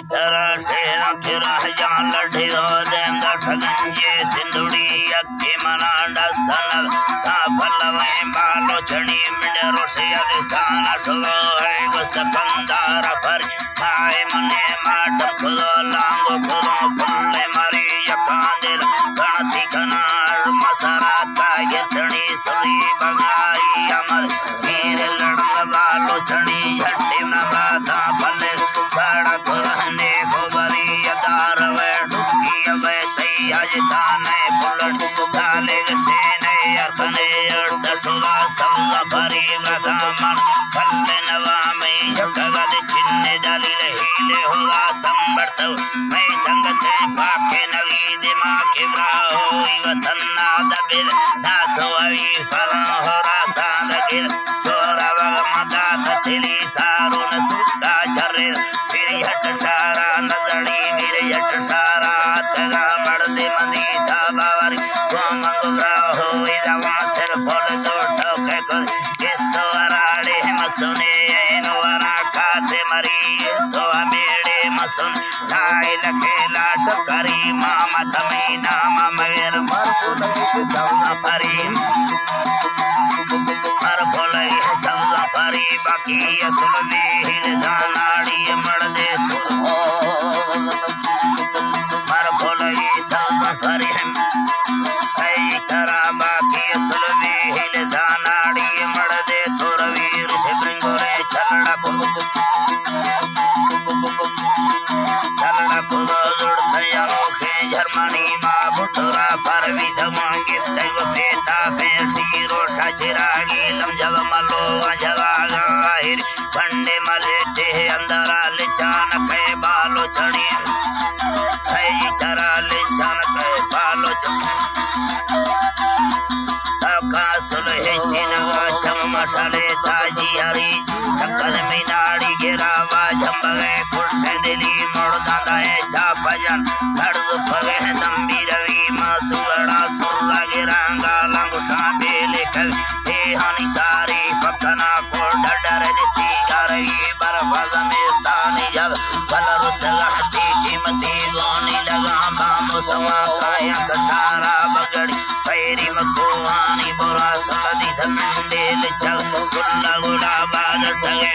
तरह से जान लठी देम दर्शगंजे सिंधुड़ी अक्की मना डसन का फलवे बालो चढ़ी मिले रोसिया दिसान सुलो है गुस्त पंदार पर खाए मने माट खुदो लांगो खुदो फुल्ले मरी यकांदिल गणति कनार मसरा का गिरसणी सुरी बगाई अमर हीर लड़ंग बालो चढ़ी हट्टी नगाता फले बड़ा खुदने गोबरी यदार वे डुकी वे तैयाज ताने बुलट काले से ने यकने अर्थ सुगा संग भरी गजामन फले नवा में जगद चिन्ने दलिल हीले होगा संबर्त मैं संगते पाके नवी दिमाग के ब्राहो वतन्ना दबिल दासो अवी फला हो रासा दगिल चोरा वगमदा तथिली सारुन सुता चरे फिर हट सारा नजड़ी मेरे हट सारा तगा मर्दे मदी था बावरी को मंगुरा हो इदवा सिर बोल दो ठोके को किसो अराड़े मसुने एनो अरा कासे मरी तो मेरे मसुन ढाई लखे लाट करी मामा तमी नाम मगर मरसु लगे सवना परी मर बोले सवना परी बाकी असुल हिल दानाड़ी मर्दे मर बोले सवना परी तरा बाकी असुल हिल दानाड़ी मर्दे तुर वीर से ब्रिंगोरे चलड़ा पुदो जुड़ते अनोखे जर्मनी माँ बुटुरा पर विधमांगे तैव पेता फेसी रोशा चिरागी लम जग मलो जगा गाहिर पंडे मलेटे अंदरा लिचान के बालो चढ़ी है तरा लिचान के बालो चढ़ी तका सुलहे चिनवा चम मसाले ताजी हरी चक्कर में नाड़ी गिरावा जम्बगे कुर्से दिली मोड़ दादा है चापजन दर्द फगे दम्बी रवि मासुड़ा सुला गिरांगा लंगुसा बेले कवि हे हनी तारी फकना को डडर दिसी गरवी बरफज में स्थानी जग फलरुस गहती कीमती गोनी लगा बामो समा काया कसारा बगड़ी पैरी मकुहानी बुरा सलदी धमंडेल चल गुल्ला गुड़ा बादल तगे